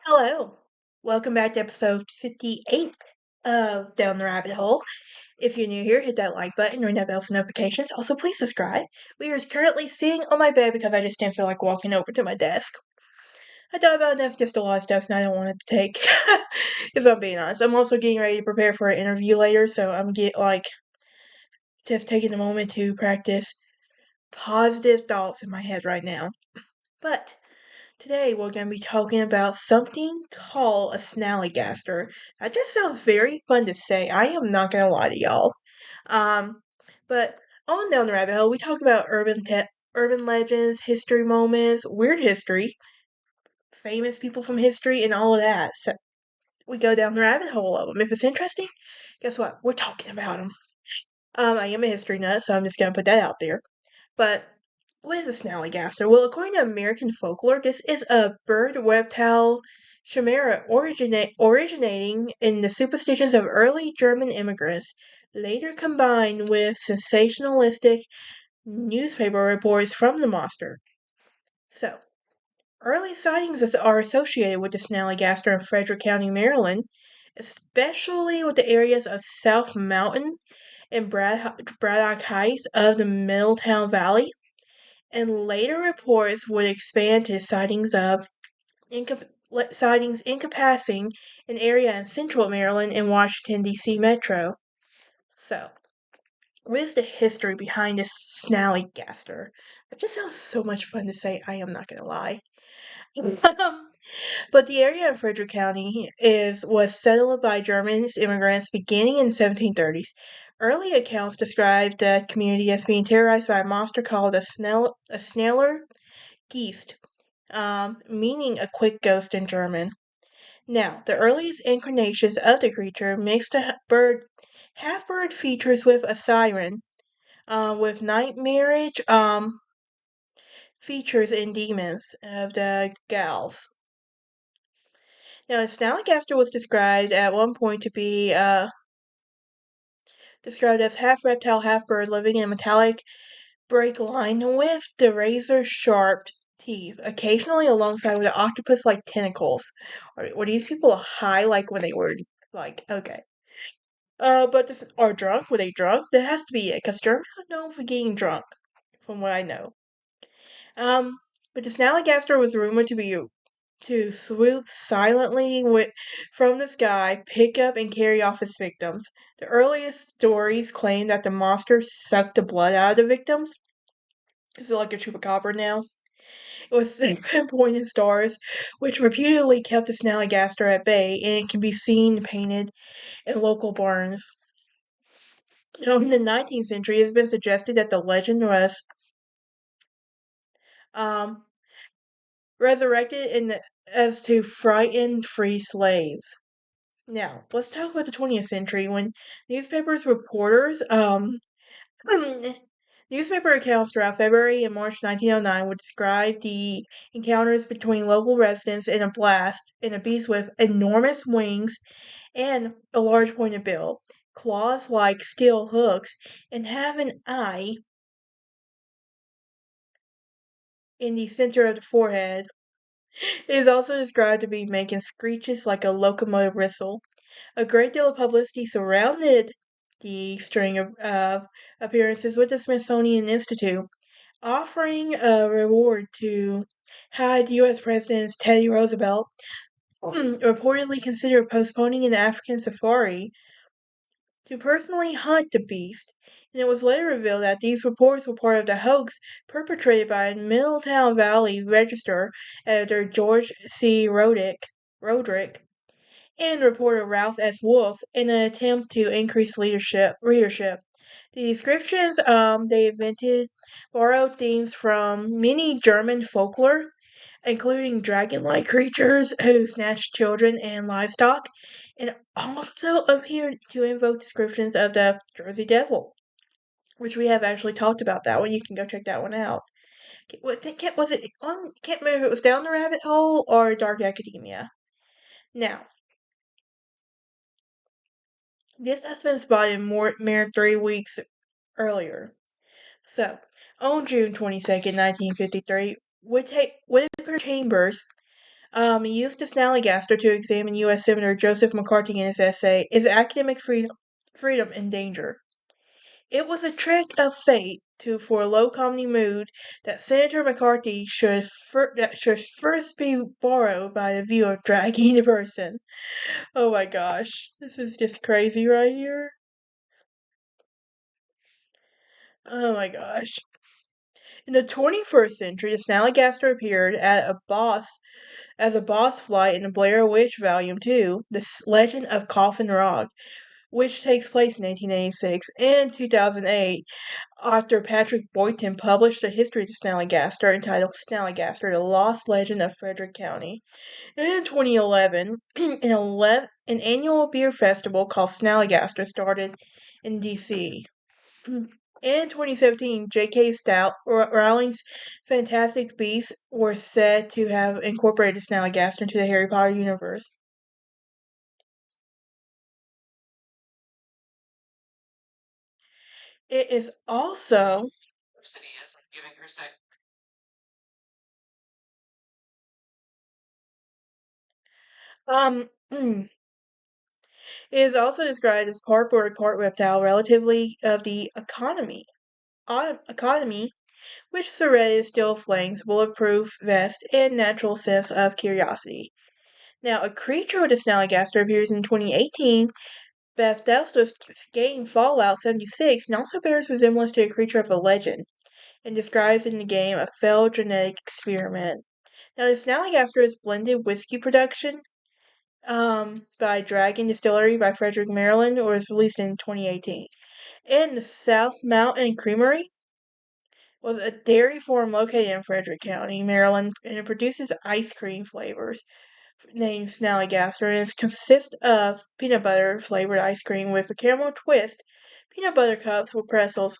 Hello. Welcome back to episode 58 of Down the Rabbit Hole. If you're new here, hit that like button, ring that bell for notifications. Also, please subscribe. We are currently sitting on my bed because I just didn't feel like walking over to my desk. I thought about it, that's just a lot of stuff and I don't want it to take, if I'm being honest. I'm also getting ready to prepare for an interview later, so I'm just taking a moment to practice positive thoughts in my head right now. But today we're going to be talking about something called a Snallygaster. That just sounds very fun to say. I am not going to lie to y'all. Um, but on Down the Rabbit Hole, we talk about urban legends, history moments, weird history, famous people from history, and all of that. So we go down the rabbit hole of them. If it's interesting, guess what? We're talking about them. I am a history nut, so I'm just going to put that out there. But what is a snallygaster? Well, according to American folklore, this is a bird reptile chimera originating in the superstitions of early German immigrants, later combined with sensationalistic newspaper reports from the monster. So, early sightings are associated with the snallygaster in Frederick County, Maryland, especially with the areas of South Mountain and Braddock Heights of the Middletown Valley, and later reports would expand to sightings encompassing an area in central Maryland and Washington, D.C. metro. So, what is the history behind this snallygaster? That just sounds so much fun to say, I am not going to lie. But the area in Frederick County was settled by German immigrants beginning in the 1730s. Early accounts described the community as being terrorized by a monster called a Snaller Geest, meaning a quick ghost in German. Now, the earliest incarnations of the creature mixed half-bird features with a siren, with nightmarish features and demons of the gals. Now, the Snallygaster was described at one point to be described as half reptile, half bird, living in a metallic break line with the razor-sharp teeth, occasionally alongside with octopus-like tentacles. Were these people high, like when they were like okay? But this are drunk? Were they drunk? That has to be it, because Germans are known for getting drunk, from what I know. But the Snallygaster was rumored to swoop silently from the sky, pick up and carry off its victims. The earliest stories claim that the monster sucked the blood out of the victims. Is it like a chupacabra now? It was pinpointed stars, which reputedly kept the Snallygaster at bay, and it can be seen painted in local barns. In the 19th century, it has been suggested that the legend was um, resurrected as to frighten free slaves. Now, let's talk about the 20th century when reporters, newspaper accounts throughout February and March 1909 would describe the encounters between local residents in a beast with enormous wings and a large pointed bill, claws like steel hooks, and have an eye in the center of the forehead. It is also described to be making screeches like a locomotive whistle. A great deal of publicity surrounded the string of appearances with the Smithsonian Institute, offering a reward to had U.S. President Teddy Roosevelt reportedly considered postponing an African safari to personally hunt the beast, and it was later revealed that these reports were part of the hoax perpetrated by Middletown Valley Register editor George C. Roderick and reporter Ralph S. Wolf in an attempt to increase readership. The descriptions they invented borrowed themes from many German folklore, including dragon-like creatures who snatch children and livestock, and also appeared to invoke descriptions of the Jersey Devil, which we have actually talked about that one. You can go check that one out. Was it on? Can't remember if it was Down the Rabbit Hole or Dark Academia. Now, this has been spotted mere 3 weeks earlier. So, on June 22nd, 1953, Whitaker Chambers He used the Snallygaster to examine U.S. Senator Joseph McCarthy in his essay, Is Academic Freedom in Danger? It was a trick of fate for a low comedy mood that Senator McCarthy that should first be borrowed by the view of dragging the person. Oh my gosh, this is just crazy right here. Oh my gosh. In the 21st century, the Snallygaster appeared as a boss flight in the Blair Witch Volume 2, The Legend of Coffin Rock, which takes place in 1886. In 2008, author Patrick Boyton published a history of the Snallygaster entitled Snallygaster, The Lost Legend of Frederick County. In 2011, an annual beer festival called Snallygaster started in D.C. In 2017, J.K. Rowling's Fantastic Beasts were said to have incorporated Snallygaster into the Harry Potter universe. It is also it is also described as part bird, part reptile, relatively of the economy, which Soraya still flanks bulletproof vest and natural sense of curiosity. Now, a creature with a Snallygaster appears in 2018 Bethesda's game Fallout 76 and also bears resemblance to a creature of a legend and describes in the game a failed genetic experiment. Now, the Snallygaster is blended whiskey production by Dragon Distillery by Frederick Maryland or was released in 2018. And the South Mountain Creamery was a dairy farm located in Frederick County, Maryland, and it produces ice cream flavors named Snallygaster, and it consists of peanut butter flavored ice cream with a caramel twist, peanut butter cups with pretzels.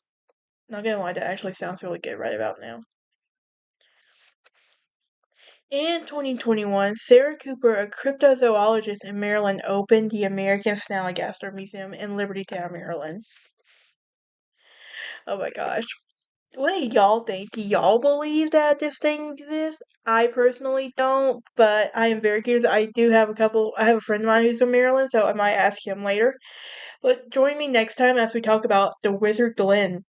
Not gonna lie, that actually sounds really good right about now. In 2021, Sarah Cooper, a cryptozoologist in Maryland, opened the American Snallygaster Museum in Libertytown, Maryland. Oh my gosh. What do y'all think? Do y'all believe that this thing exists? I personally don't, but I am very curious. I have a friend of mine who's from Maryland, so I might ask him later. But join me next time as we talk about the Wizard Glen.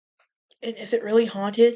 And is it really haunted?